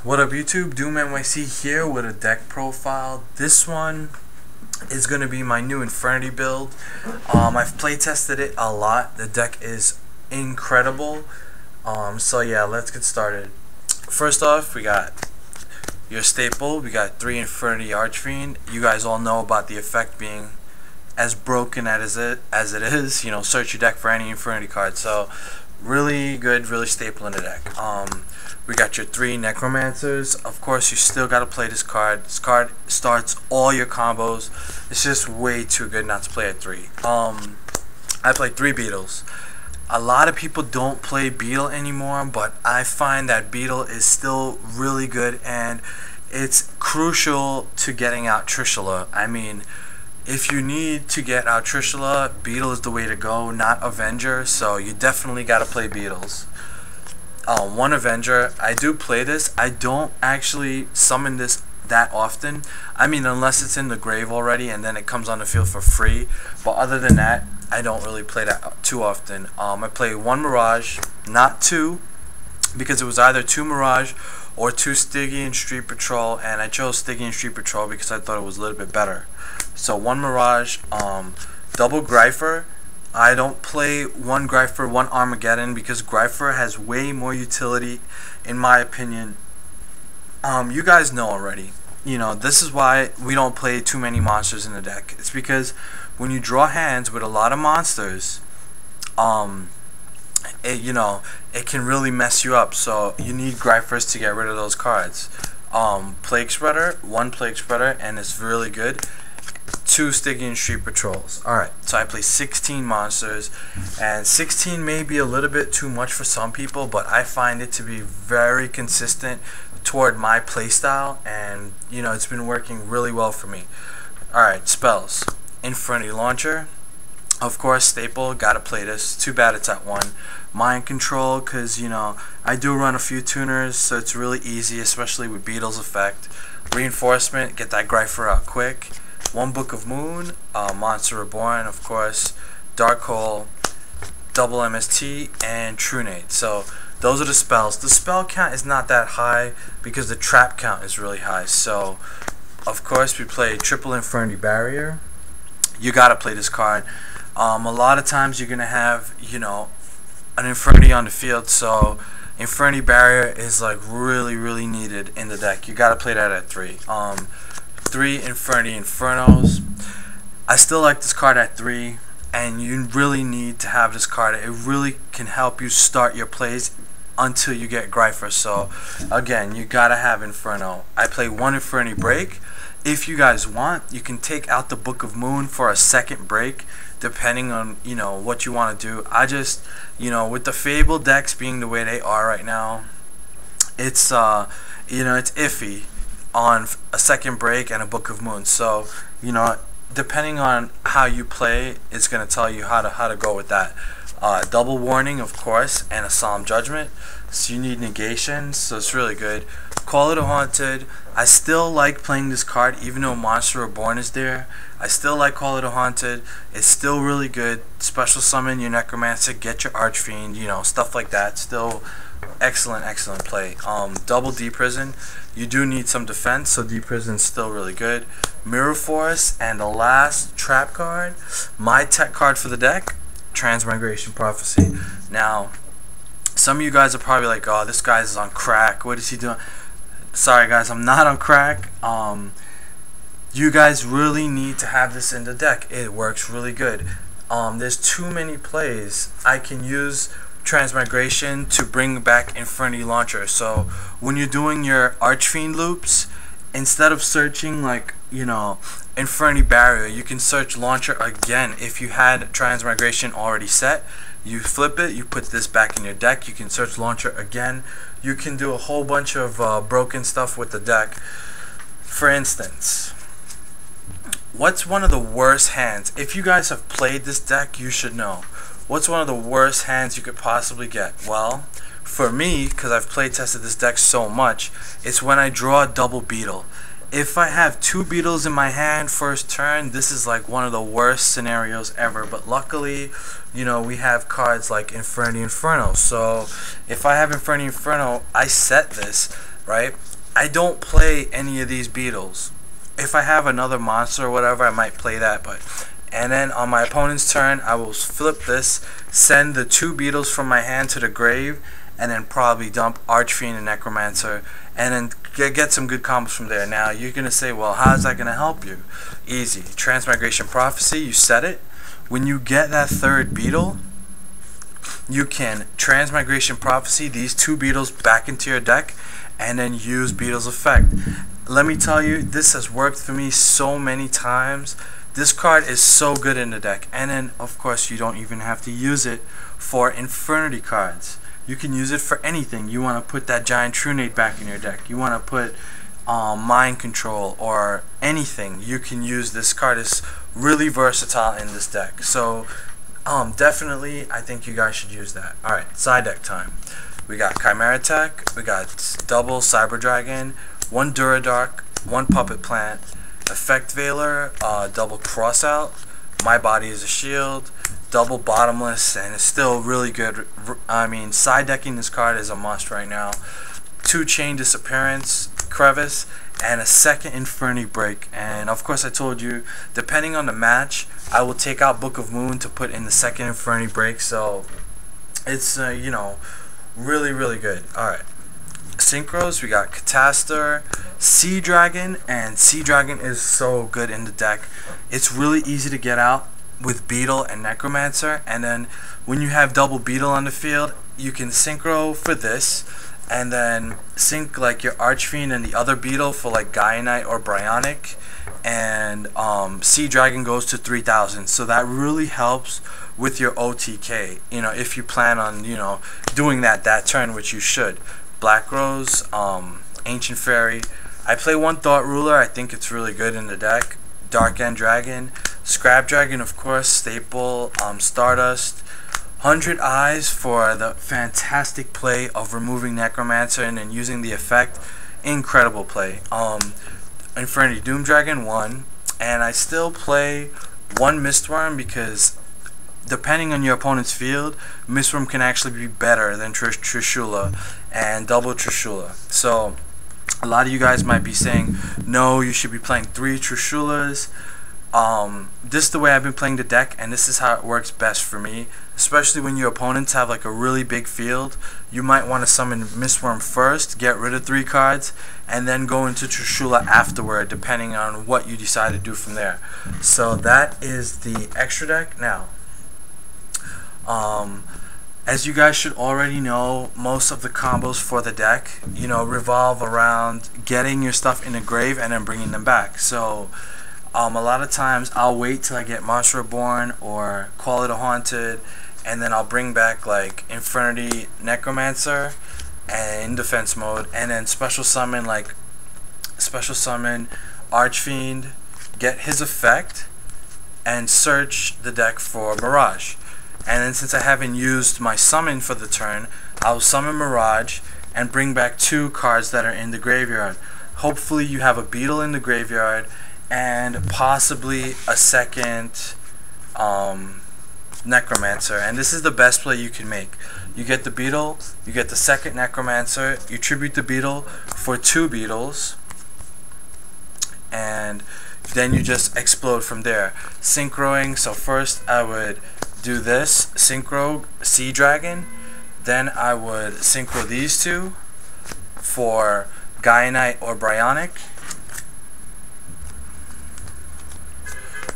What up YouTube, Doomnyc here with a deck profile. This one is going to be my new Infernity build. I've play tested it a lot. The deck is incredible. So yeah, let's get started. First off, we got your staple. We got 3 Infernity Archfiend. You guys all know about the effect being as broken as it is. You know, search your deck for any Infernity card. So really good, really staple in the deck. We got your 3 Necromancers. Of course, you still got to play this card. This card starts all your combos. It's just way too good not to play at 3. I play 3 Beetles. A lot of people don't play Beetle anymore, but I find that Beetle is still really good, and it's crucial to getting out Trishula. I mean, if you need to get out Trishula, Beetle is the way to go, not Avenger, so you definitely got to play Beetles. 1 Avenger, I do play this. I don't actually summon this that often. I mean, unless it's in the grave already and then it comes on the field for free. But other than that, I don't really play that too often. I play 1 Mirage, not 2, because it was either 2 Mirage or 2 Stygian Street Patrol, and I chose Stygian Street Patrol because I thought it was a little bit better. So 1 Mirage, double Grypher. I don't play 1 Grypher, 1 Armageddon, because Grypher has way more utility, in my opinion. You guys know already. You know, this is why we don't play too many monsters in the deck. It's because when you draw hands with a lot of monsters, it can really mess you up. So you need Gryphers to get rid of those cards. Plague Spreader, 1 Plague Spreader, and it's really good. 2 Stygian Street Patrols. Alright, so I play 16 monsters, and 16 may be a little bit too much for some people, but I find it to be very consistent toward my playstyle, and you know, it's been working really well for me. Alright, spells. Infernity Launcher, of course, staple, gotta play this. Too bad it's at 1. Mind Control, because you know, I do run a few tuners, so it's really easy, especially with Beetle's effect. Reinforcement, get that Grypher out quick. 1 Book of Moon, Monster Reborn, of course, Dark Hole, Double MST, and Trunade. So those are the spells. The spell count is not that high because the trap count is really high. So of course we play triple Infernity Barrier. You gotta play this card. A lot of times you're gonna have, you know, an Infernity on the field, so Infernity Barrier is like really needed in the deck. You gotta play that at 3. 3 Infernity Infernos. I still like this card at 3, and you really need to have this card. It really can help you start your plays until you get Grypher. So again, you gotta have Inferno. I play 1 Infernity Break. If you guys want, you can take out the Book of Moon for a second break, depending on, you know, what you want to do. I just, you know, with the Fable decks being the way they are right now, it's you know, it's iffy on a second break and a Book of Moon. So you know, depending on how you play, it's gonna tell you how to go with that. Double Warning, of course, and a Solemn Judgment. So you need negation, so it's really good. Call It a Haunted. I still like playing this card even though Monster Reborn is there. I still like Call It a Haunted. It's still really good. Special summon your Necromancer, get your Archfiend, you know, stuff like that. Still excellent play. Double Deprison. You do need some defense, so Deprison is still really good. Mirror Force, and the last trap card, my tech card for the deck, Transmigration Prophecy. Now, some of you guys are probably like, oh, this guy's on crack. What is he doing? Sorry guys, I'm not on crack. You guys really need to have this in the deck. It works really good. There's too many plays. I can use Transmigration to bring back Infernity Launcher. So when you're doing your Archfiend loops, instead of searching like, you know, Infernity Barrier, you can search Launcher again. If you had Transmigration already set, you flip it, you put this back in your deck, you can search Launcher again. You can do a whole bunch of broken stuff with the deck. For instance, what's one of the worst hands? If you guys have played this deck, you should know. What's one of the worst hands you could possibly get? Well, for me, because I've play tested this deck so much, it's when I draw a double Beetle. If I have 2 Beetles in my hand first turn, this is like one of the worst scenarios ever. But luckily, you know, we have cards like Infernity Inferno. So if I have Infernity Inferno, I set this, right? I don't play any of these beetles. If I have another monster or whatever, I might play that, but and then on my opponent's turn, I will flip this, send the 2 beetles from my hand to the grave, and then probably dump Archfiend and Necromancer, and then get some good combos from there. Now, you're going to say, well, how is that going to help you? Easy. Transmigration Prophecy, you set it. When you get that 3rd beetle, you can Transmigration Prophecy these 2 beetles back into your deck, and then use Beetle's effect. Let me tell you, this has worked for me so many times. This card is so good in the deck, and then of course you don't even have to use it for Infernity cards. You can use it for anything. You want to put that Giant Trunade back in your deck. You want to put Mind Control or anything. You can use this card. Is really versatile in this deck. So definitely, I think you guys should use that. Alright, side deck time. We got Chimera Tech, we got double Cyber Dragon, 1 Duradark, 1 Puppet Plant, Effect Veiler, double Crossout, My Body is a Shield, double Bottomless, and it's still really good. I mean, side decking this card is a must right now. 2 Chain Disappearance, Crevice, and a 2nd Infernity Break. And of course I told you, depending on the match, I will take out Book of Moon to put in the 2nd Infernity Break, so it's, you know, really good. Alright. Synchros, we got Catastor, Sea Dragon, and Sea Dragon is so good in the deck. It's really easy to get out with Beetle and Necromancer, and then when you have double Beetle on the field, you can Synchro for this, and then sync like your Archfiend and the other Beetle for like Gaia or Bryonic, and Sea Dragon goes to 3,000, so that really helps with your OTK, you know, if you plan on, you know, doing that turn, which you should. Black Rose, Ancient Fairy. I play 1 Thought Ruler. I think it's really good in the deck. Dark End Dragon, Scrap Dragon, of course, staple. Stardust, 100 Eyes for the fantastic play of removing Necromancer and then using the effect. Incredible play. Infernity Doom Dragon 1, and I still play 1 Mistworm because depending on your opponent's field, Mistworm can actually be better than Trishula and double Trishula. So a lot of you guys might be saying, no, you should be playing 3 Trishulas. This is the way I've been playing the deck, and this is how it works best for me. Especially when your opponents have like a really big field, you might want to summon Mistworm first, get rid of 3 cards, and then go into Trishula afterward, depending on what you decide to do from there. So that is the extra deck. Now, as you guys should already know, most of the combos for the deck, you know, revolve around getting your stuff in the grave and then bringing them back. So a lot of times I'll wait till I get Monster Reborn or Call It a Haunted, and then I'll bring back like Infernity Necromancer and in defense mode, and then special summon Archfiend, get his effect, and search the deck for Mirage. And then since I haven't used my summon for the turn, I'll summon Mirage and bring back 2 cards that are in the graveyard. Hopefully you have a Beetle in the graveyard and possibly a 2nd Necromancer. And this is the best play you can make. You get the Beetle, you get the 2nd Necromancer, you tribute the Beetle for 2 Beetles, and then you just explode from there. Synchroing, so first I would do this, Synchro Sea Dragon, then I would Synchro these 2 for Gaia or Bryonic,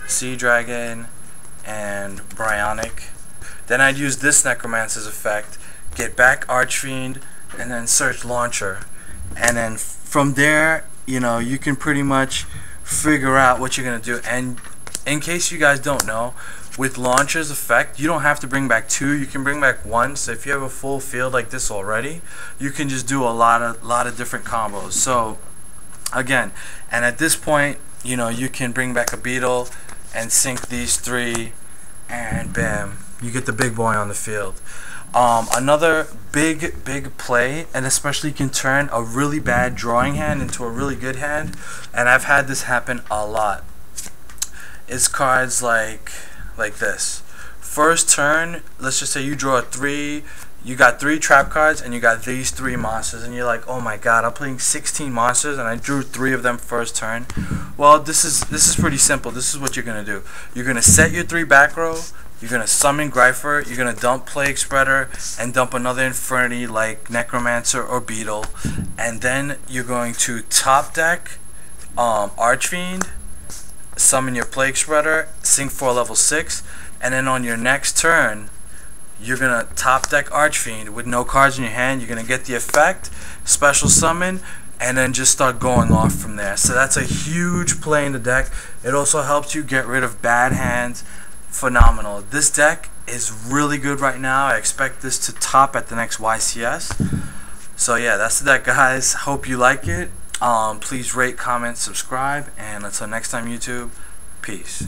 Sea Dragon and Bryonic. Then I'd use this Necromancer's effect, get back Archfiend, and then search Launcher. And then from there, you know, you can pretty much figure out what you're going to do. And in case you guys don't know, with Launcher's effect, you don't have to bring back 2, you can bring back 1. So if you have a full field like this already, you can just do a lot of different combos. So again, and at this point, you know, you can bring back a Beetle and sync these 3, and bam, you get the big boy on the field. Another big play, and especially can turn a really bad drawing hand into a really good hand, and I've had this happen a lot, is cards like this. First turn, let's just say you draw a 3, you got 3 trap cards and you got these 3 monsters, and you're like, oh my god, I'm playing 16 monsters and I drew 3 of them first turn. Well, this is pretty simple. This is what you're gonna do. You're gonna set your 3 back row. You're gonna summon Gryphor. You're gonna dump Plague Spreader and dump another Infernity like Necromancer or Beetle, and then you're going to top deck Archfiend, summon your Plague Spreader, sink for level 6, and then on your next turn, you're gonna top deck Archfiend with no cards in your hand. You're gonna get the effect, special summon, and then just start going off from there. So that's a huge play in the deck. It also helps you get rid of bad hands. Phenomenal. This deck is really good right now. I expect this to top at the next YCS. So yeah, that's the deck, guys. Hope you like it. Please rate, comment, subscribe, and until next time, YouTube, peace.